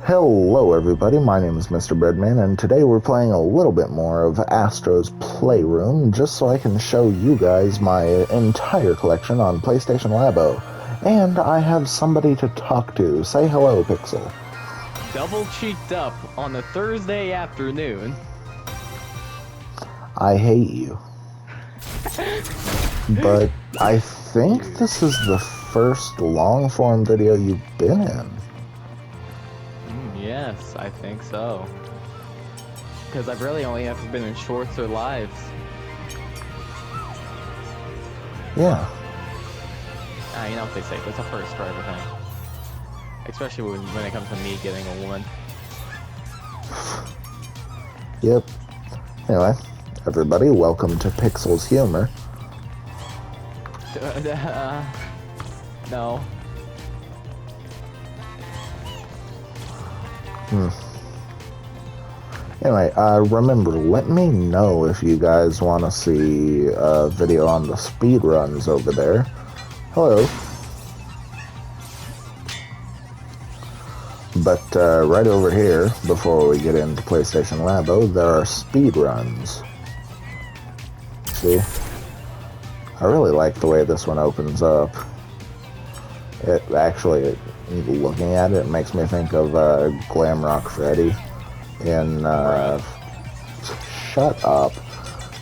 Hello everybody, my name is Mr. Breadman, and today we're playing a little bit more of Astro's Playroom, just so I can show you guys my entire collection on PlayStation LABO. And I have somebody to talk to. Say hello, Pixel. Double cheeked up on a Thursday afternoon. I hate you. But I think this is the first long-form video you've been in. Yes, I think so. Because I've really only ever been in shorts or lives. Yeah. You know what they say, it's a first for everything. Especially when it comes to me getting a woman. Yep. Anyway, everybody, welcome to Pixel's Humor. No. Anyway, remember, let me know if you guys want to see a video on the speed runs over there. Hello. But right over here, before we get into PlayStation LABO, there are speed runs. See? I really like the way this one opens up. It actually, looking at it, makes me think of Glam Rock Freddy in shut up,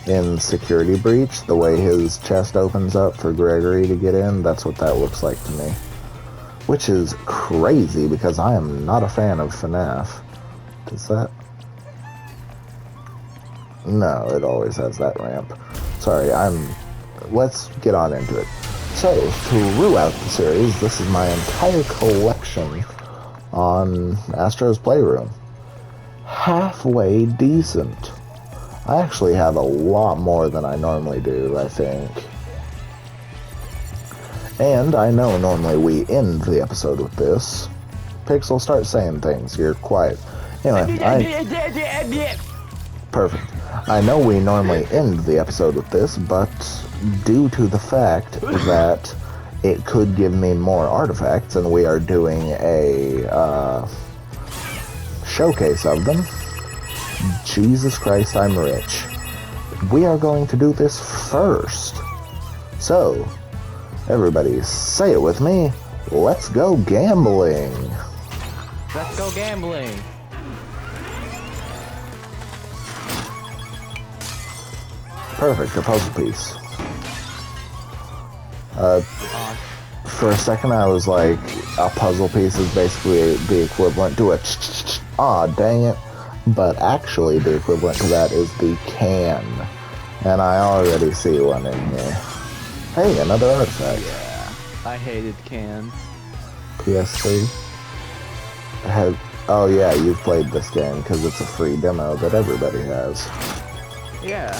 in Security Breach. The way his chest opens up for Gregory to get in, that's what that looks like to me, which is crazy because I am not a fan of FNAF. Does that? No, it always has that ramp. Sorry, let's get on into it. So, throughout the series, this is my entire collection on Astro's Playroom. Halfway decent. I actually have a lot more than I normally do, I think. And I know normally we end the episode with this. Pixel, start saying things. You're quiet. Anyway, perfect. I know we normally end the episode with this, but due to the fact that it could give me more artifacts, and we are doing a showcase of them. Jesus Christ, I'm rich. We are going to do this first. So, everybody say it with me. Let's go gambling. Let's go gambling. Perfect, a puzzle piece. For a second I was like, a puzzle piece is basically the equivalent to a aw, dang it. But actually the equivalent to that is the can. And I already see one in here. Hey, another artifact. Yeah, I hated cans. PS3. Oh yeah, you've played this game because it's a free demo that everybody has. Yeah.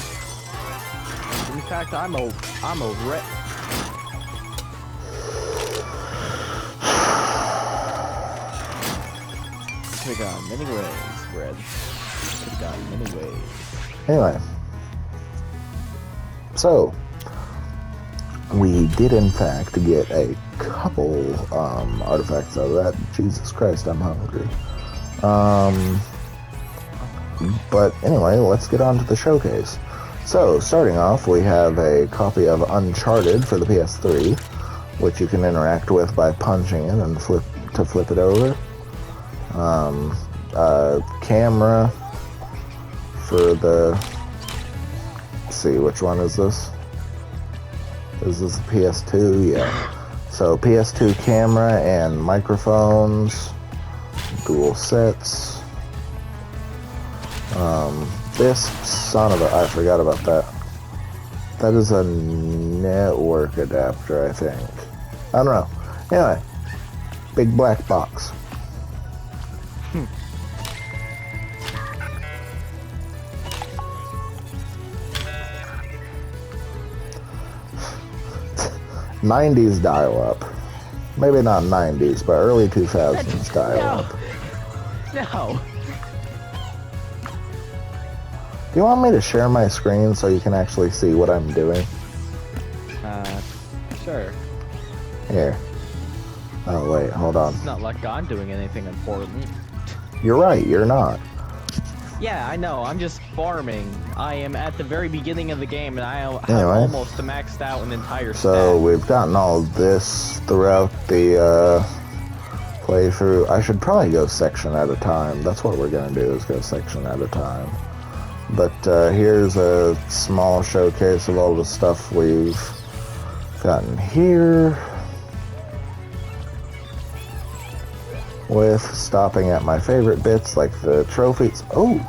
In fact, I'm a Could've gone many ways, Red. Could've gone many ways. Anyway. So, we did in fact get a couple artifacts out of that. Jesus Christ, I'm hungry. But anyway, let's get on to the showcase. So, starting off, we have a copy of Uncharted for the PS3, which you can interact with by punching it and flip it over. Camera for the, let's see, which one is this? Is this a PS2? Yeah. So PS2 camera and microphones, dual sets. This son of a, I forgot about that. That is a network adapter, I think. I don't know. Anyway, big black box. 90s dial-up. Maybe not 90s, but early 2000s dial-up. No. Do you want me to share my screen so you can actually see what I'm doing? Sure. Here. Oh, wait, hold on. It's not like I'm doing anything important. You're right, you're not. Yeah, I know. I'm just farming. I am at the very beginning of the game, and I have Anyway. almost maxed out an entire So stack. we've gotten all this throughout the playthrough. I should probably go section at a time. That's what we're gonna do, is go section at a time. But here's a small showcase of all the stuff we've gotten here, with stopping at my favorite bits like the trophies. Oh!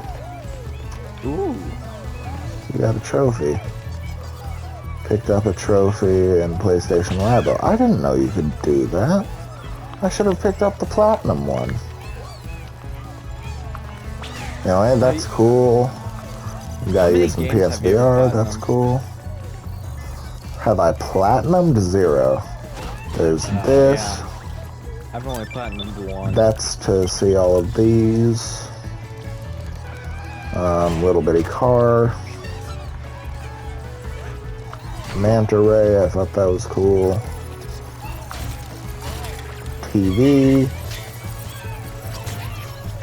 Ooh! You got a trophy. Picked up a trophy in PlayStation LABO. I didn't know you could do that. I should have picked up the platinum one. Anyway, that's cool. You gotta use some PSVR, that's cool. Have I platinumed? 0. There's this. Yeah. I've only platinumed 1. That's to see all of these. Little bitty car. Manta ray, I thought that was cool. TV.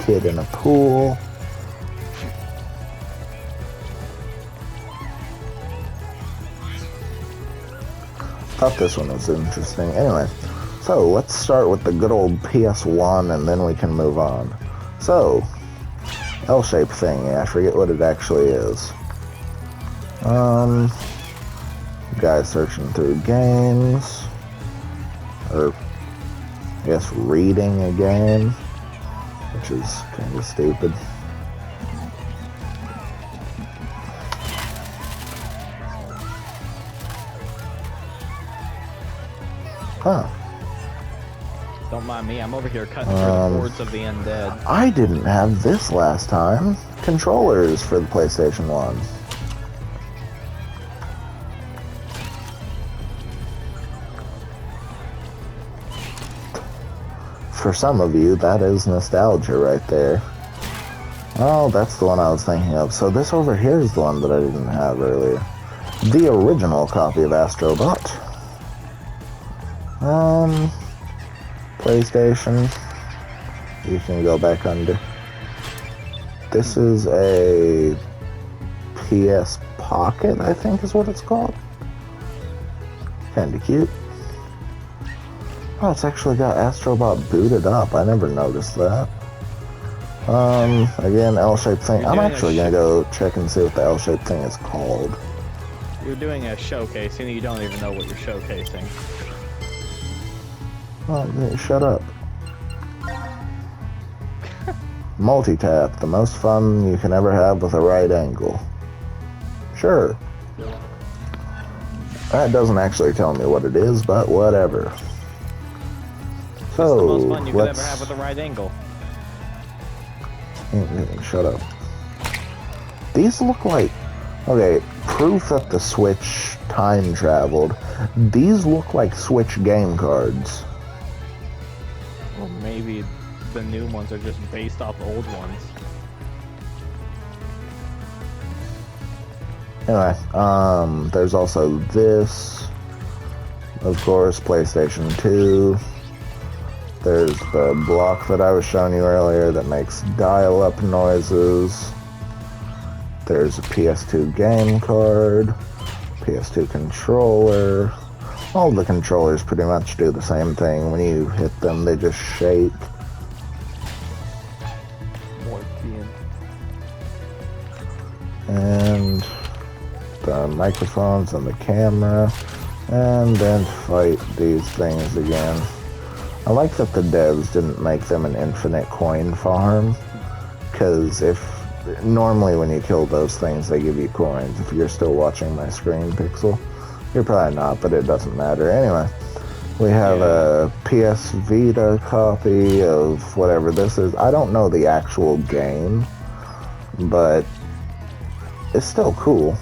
Kid in a pool. Thought this one was interesting. Anyway, so let's start with the good old PS1 and then we can move on. So, L-shaped thingy, I forget what it actually is. Guy searching through games. Or, I guess reading a game, which is kind of stupid. Huh. Don't mind me, I'm over here cutting through the boards of the undead. I didn't have this last time. Controllers for the PlayStation 1. For some of you, that is nostalgia right there. Oh, that's the one I was thinking of. So this over here is the one that I didn't have earlier. The original copy of Astro. PlayStation. You can go back under. This is a PS Pocket, I think is what it's called. Kinda cute. Oh, it's actually got Astrobot booted up. I never noticed that. Again, L-shaped thing. I'm actually gonna go check and see what the L-shaped thing is called. You're doing a showcase, and you don't even know what you're showcasing. Oh, shut up. Multi-tap, the most fun you can ever have with a right angle. Sure. That doesn't actually tell me what it is, but whatever. It's the most fun you could ever have with a right angle. Shut up. These look like... Okay, proof that the Switch time traveled. These look like Switch game cards. Well, maybe the new ones are just based off old ones. Anyway, there's also this. Of course, PlayStation 2. There's the block that I was showing you earlier that makes dial-up noises. There's a PS2 game card, PS2 controller. All the controllers pretty much do the same thing. When you hit them, they just shake. And the microphones and the camera. And then fight these things again. I like that the devs didn't make them an infinite coin farm, because normally when you kill those things they give you coins. If you're still watching my screen, Pixel, you're probably not, but it doesn't matter. Anyway, we have a PS Vita copy of whatever this is. I don't know the actual game, but it's still cool.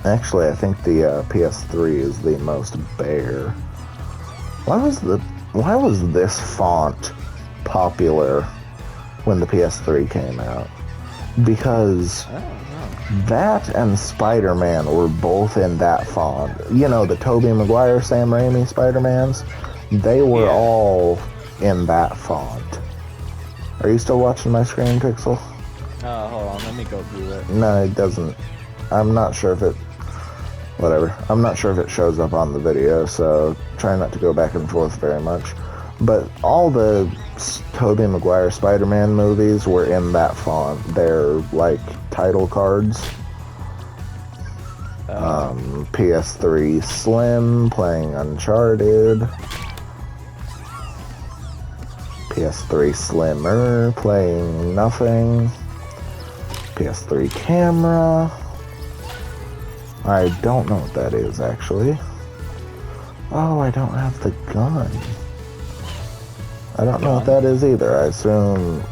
Actually, I think the PS3 is the most bare. Why was this font popular when the PS3 came out? Because that and Spider-Man were both in that font. You know, the Tobey Maguire, Sam Raimi Spider-Mans? They were all in that font. Are you still watching my screen, Pixel? Hold on, let me go view it. No, it doesn't. I'm not sure if it... Whatever. I'm not sure if it shows up on the video, so try not to go back and forth very much. But all the Tobey Maguire Spider-Man movies were in that font. They're like title cards. PS3 Slim playing Uncharted. PS3 Slimmer playing nothing. PS3 Camera. I don't know what that is, actually. Oh, I don't have the gun. I don't know what that is either. I assume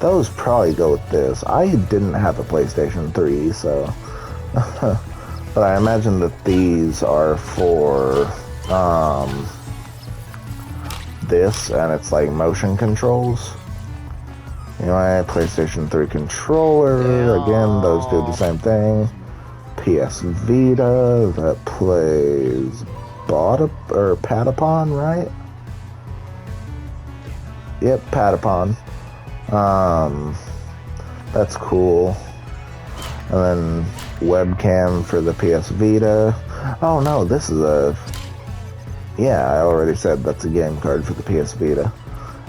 those probably go with this. I didn't have a PlayStation 3, so... But I imagine that these are for, this, and it's like motion controls. Anyway, PlayStation 3 controller, again, those do the same thing. PS Vita, that plays Patapon, right? Yep, Patapon. That's cool. And then webcam for the PS Vita. Oh no, this is a... Yeah, I already said that's a game card for the PS Vita.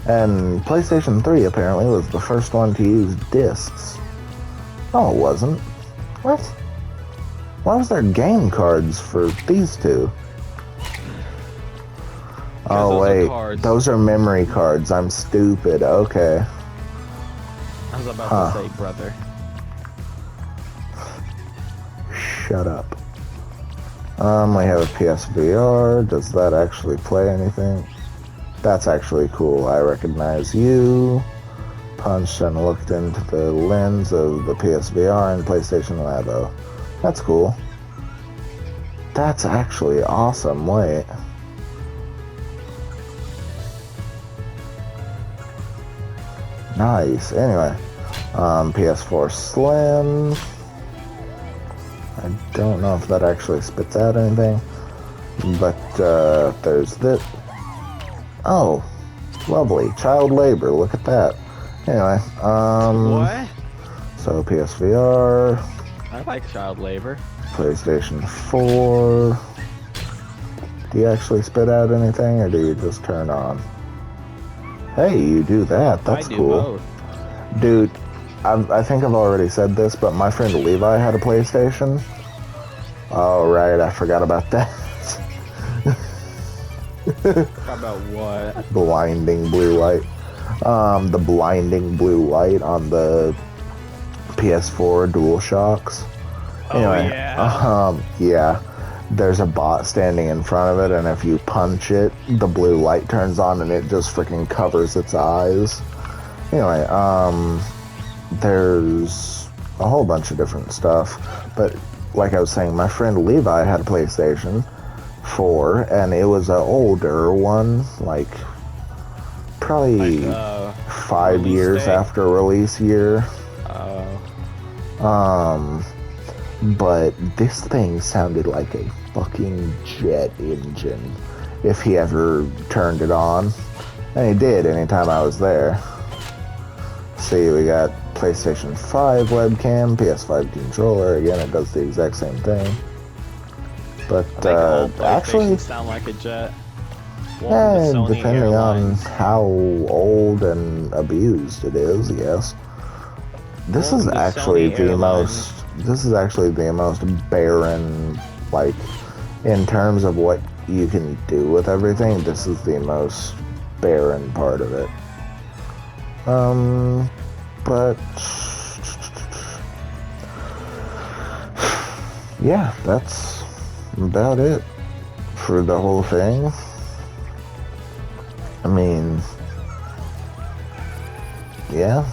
And PlayStation 3 apparently was the first one to use discs. No, it wasn't. What? Why was there game cards for these two? Oh wait, those are memory cards. I'm stupid. Okay. I was about to say, brother. Shut up. We have a PSVR. Does that actually play anything? That's actually cool. I recognize you. Punched and looked into the lens of the PSVR and PlayStation LABO. That's cool. That's actually awesome. Wait. Nice. Anyway, PS4 Slim. I don't know if that actually spits out anything, but there's this. Oh, lovely. Child labor. Look at that. Anyway, What? So PSVR. I like child labor. PlayStation 4. Do you actually spit out anything, or do you just turn on? Hey, you do that. That's cool. Both. Dude, I think I've already said this, but my friend Levi had a PlayStation. Oh, right, I forgot about that. About what? Blinding blue light. The blinding blue light on the PS4 DualShocks. Anyway, yeah. There's a bot standing in front of it, and if you punch it, the blue light turns on and it just freaking covers its eyes. Anyway, there's a whole bunch of different stuff, but like I was saying, my friend Levi had a PlayStation 4, and it was an older one, like probably 5 years after release year. But this thing sounded like a fucking jet engine if he ever turned it on. And he did anytime I was there. See, we got PlayStation 5 webcam, PS5 controller. Again, it does the exact same thing. But actually, sound like a jet. Depending on how old and abused it is, yes. This is actually the most barren, like, in terms of what you can do with everything, this is the most barren part of it. But yeah, that's about it for the whole thing. I mean, yeah.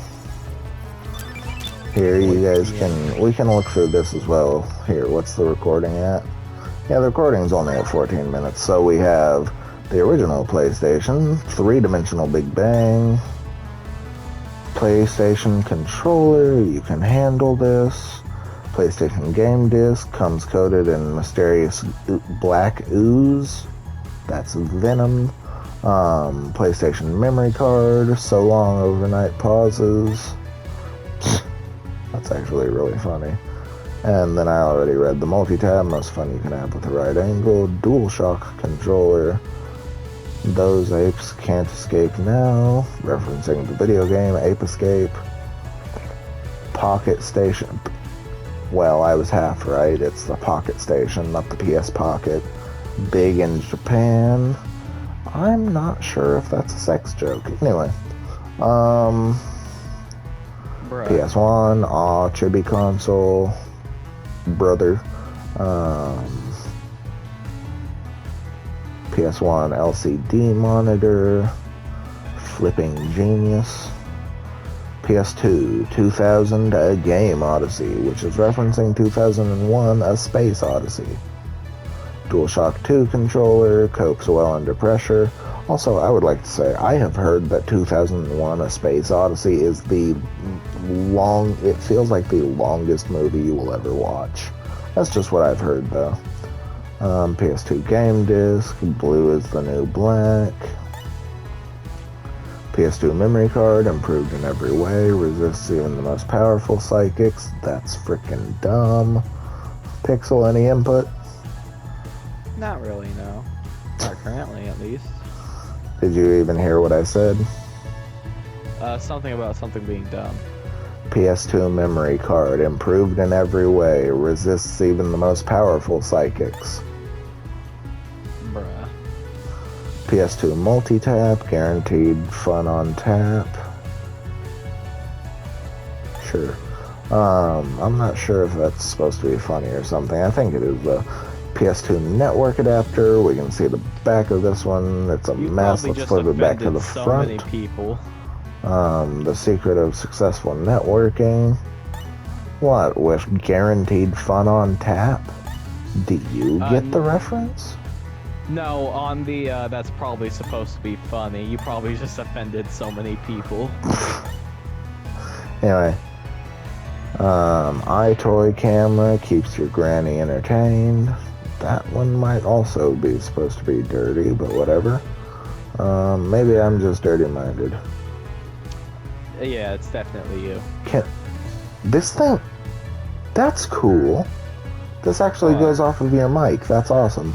Here, you guys we can look through this as well. Here, what's the recording at? Yeah, the recording's only at 14 minutes. So we have the original PlayStation, 3-dimensional Big Bang, PlayStation controller, you can handle this, PlayStation game disc, comes coated in mysterious black ooze, that's venom, PlayStation memory card, so long overnight pauses. That's actually really funny. And then I already read the multi-tab, most fun you can have with the right angle, DualShock controller. Those apes can't escape now, referencing the video game Ape Escape. Pocket Station. Well, I was half right. It's the Pocket Station, not the PS Pocket. Big in Japan. I'm not sure if that's a sex joke. Anyway. Bruh. PS1, chibi console. Brother. PS1 LCD monitor. Flipping genius. PS2, 2000, A Game Odyssey, which is referencing 2001, A Space Odyssey. DualShock 2 controller, copes well under pressure. Also, I would like to say, I have heard that 2001, A Space Odyssey is it feels like the longest movie you will ever watch. That's just what I've heard, though. PS2 game disc, blue is the new black. PS2 memory card, improved in every way, resists even the most powerful psychics. That's frickin' dumb. Pixel, any input? Not really, no. Not currently, at least. Did you even hear what I said? Something about something being dumb. PS2 memory card, improved in every way, resists even the most powerful psychics. Bruh. PS2 multi-tap, guaranteed fun on tap. Sure. I'm not sure if that's supposed to be funny or something. I think it is though. PS2 network adapter. We can see the back of this one. It's a mess. Let's flip it back to the so front. Many people. The secret of successful networking. What, with guaranteed fun on tap? Do you get the reference? No, on the, that's probably supposed to be funny. You probably just offended so many people. Anyway. iToy camera keeps your granny entertained. That one might also be supposed to be dirty, but whatever. Maybe I'm just dirty-minded. Yeah, it's definitely you. This thing... That's cool. This actually goes off of your mic. That's awesome.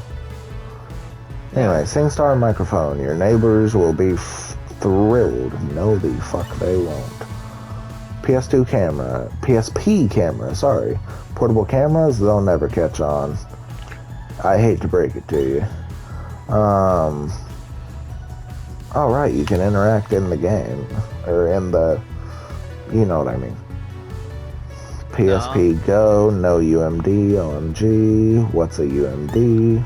Anyway, SingStar microphone. Your neighbors will be thrilled. No, the fuck they won't. PS2 camera. PSP camera, sorry. Portable cameras, they'll never catch on. I hate to break it to you. Alright, you can interact in the game. Or in the... You know what I mean. PSP Go, no UMD, OMG. What's a UMD?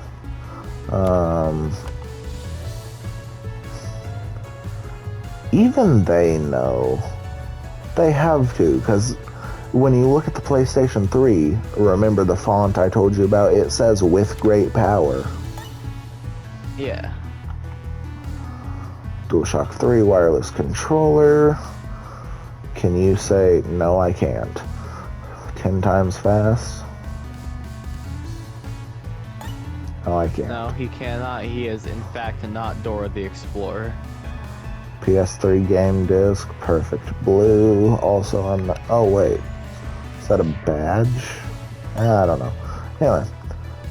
Even they know. They have to, because when you look at the PlayStation 3, remember the font I told you about? It says with great power. Yeah. DualShock 3 wireless controller. Can you say, no I can't? 10 times fast? No, I can't. No, he cannot. He is, in fact, not Dora the Explorer. PS3 game disc, perfect blue. Also on the... Oh, wait. Is that a badge? I don't know. Anyway.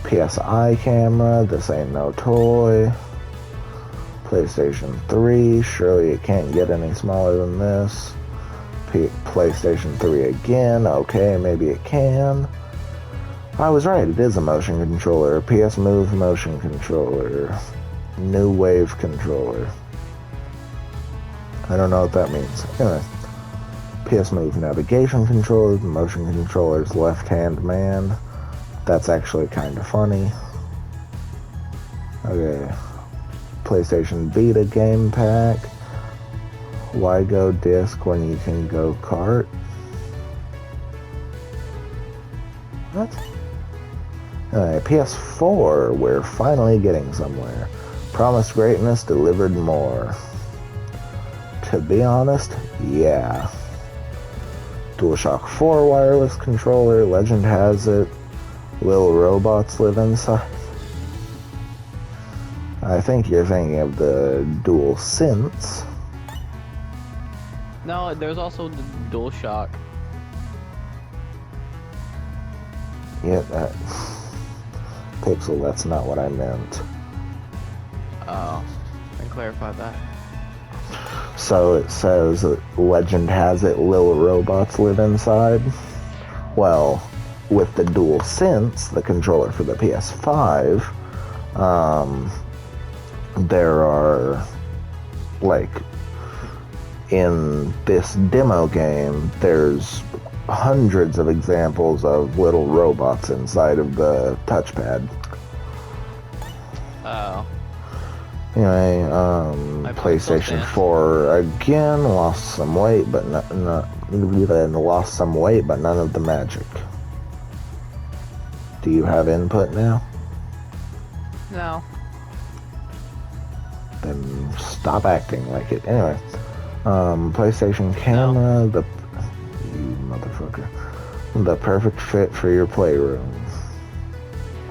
PSI camera. This ain't no toy. PlayStation 3. Surely it can't get any smaller than this. PlayStation 3 again. Okay, maybe it can. I was right. It is a motion controller. PS Move motion controller. New Wave controller. I don't know what that means. Anyway, PS Move navigation controller, motion controller's left-hand man. That's actually kind of funny. Okay. PlayStation Vita game pack. Why go disc when you can go cart? What? Anyway, PS4, we're finally getting somewhere. Promised greatness, delivered more. To be honest, yeah. DualShock 4 wireless controller, legend has it, little robots live inside. I think you're thinking of the Dual Sense. No, there's also the DualShock. Yeah, that... Pixel, that's not what I meant. Oh, and clarify that. So it says that legend has it little robots live inside. Well, with the Dual Sense, the controller for the PS5, there are, like, in this demo game, there's hundreds of examples of little robots inside of the touchpad. Oh. Anyway, My PlayStation 4 again lost some weight, but lost some weight, but none of the magic. Do you have input now? No. Then stop acting like it. Anyway, PlayStation camera, No. You motherfucker. The perfect fit for your Playroom.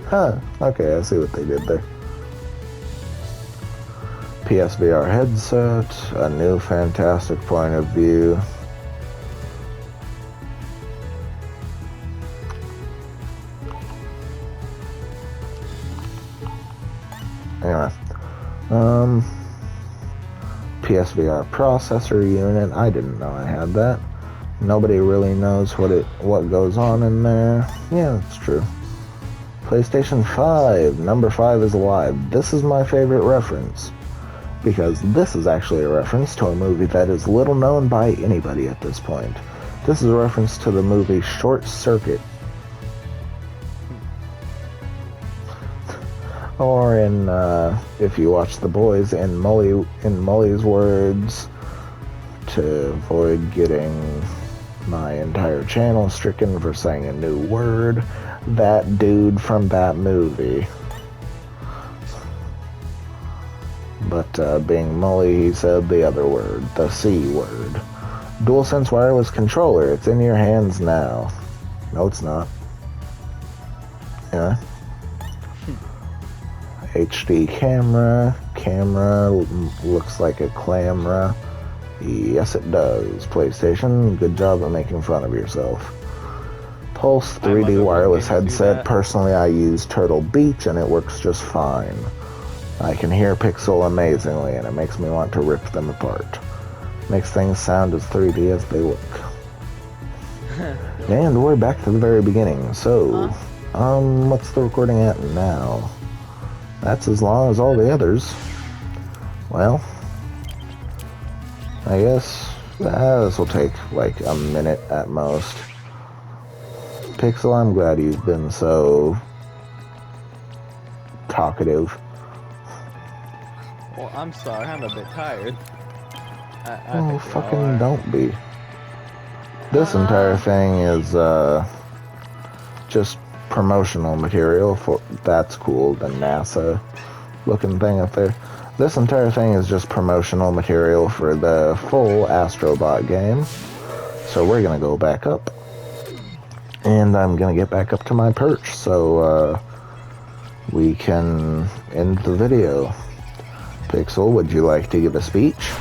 Huh, okay, I see what they did there. PSVR headset, a new fantastic point of view. Anyway, PSVR processor unit. I didn't know I had that. Nobody really knows what goes on in there. Yeah, that's true. PlayStation 5. Number 5 is alive. This is my favorite reference, because this is actually a reference to a movie that is little known by anybody at this point. This is a reference to the movie Short Circuit. Or in, if you watch The Boys, in Molly's words, to avoid getting my entire channel stricken for saying a new word, that dude from that movie. But being Molly, he said the other word, the C word. DualSense wireless controller, it's in your hands now. No, it's not. Yeah. HD camera looks like a clamera. Yes, it does. PlayStation, good job at making fun of yourself. Pulse 3D wireless headset. Personally, I use Turtle Beach and it works just fine. I can hear Pixel amazingly and it makes me want to rip them apart. Makes things sound as 3D as they look. And we're back to the very beginning. So, what's the recording at now? That's as long as all the others. Well, I guess this will take like a minute at most. Pixel, I'm glad you've been so talkative. Well, I'm sorry, I'm a bit tired. Oh, fucking don't be. This entire thing is just promotional material for, that's cool, the NASA looking thing up there. This entire thing is just promotional material for the full Astrobot game. So we're gonna go back up. And I'm gonna get back up to my perch so we can end the video. Pixel, would you like to give a speech?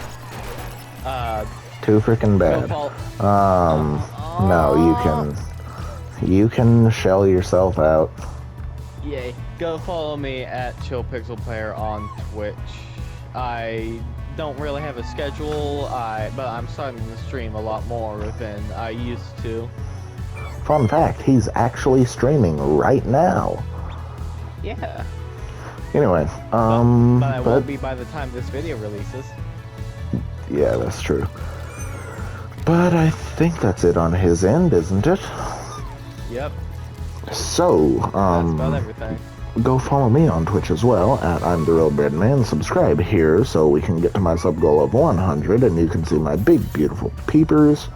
Too freaking bad. No, you can shell yourself out. Yay. Go follow me at ChillPixelPlayer on Twitch. I don't really have a schedule, but I'm starting to stream a lot more than I used to. Fun fact, he's actually streaming right now. Yeah. Anyway, but I won't be by the time this video releases. Yeah, that's true. But I think that's it on his end, isn't it? Yep. So, That's about everything. Go follow me on Twitch as well, at I'm the Real Bread Man. Subscribe here so we can get to my sub goal of 100 and you can see my big, beautiful peepers.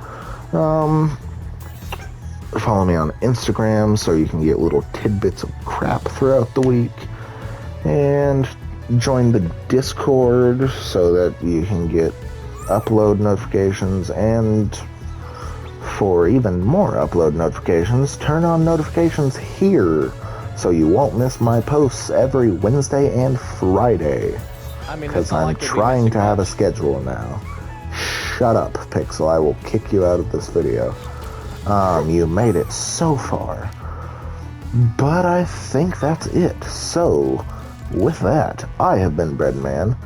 Follow me on Instagram so you can get little tidbits of crap throughout the week. And join the Discord so that you can get upload notifications, and for even more upload notifications, turn on notifications here so you won't miss my posts every Wednesday and Friday. I mean, Because it's not I'm like you'll be trying missing to have a much. schedule now. Shut up, Pixel. I will kick you out of this video. You made it so far. But I think that's it. So, with that, I have been Breadman.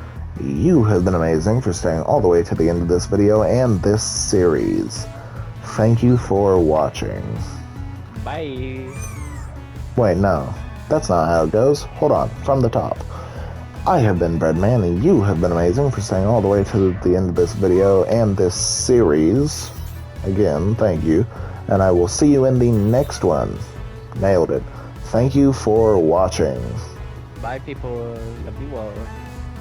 You have been amazing for staying all the way to the end of this video and this series. Thank you for watching. Bye. Wait, no. That's not how it goes. Hold on, from the top. I have been Breadman, and you have been amazing for staying all the way to the end of this video and this series. Again, thank you. And I will see you in the next one. Nailed it. Thank you for watching. Bye, people. Love you all.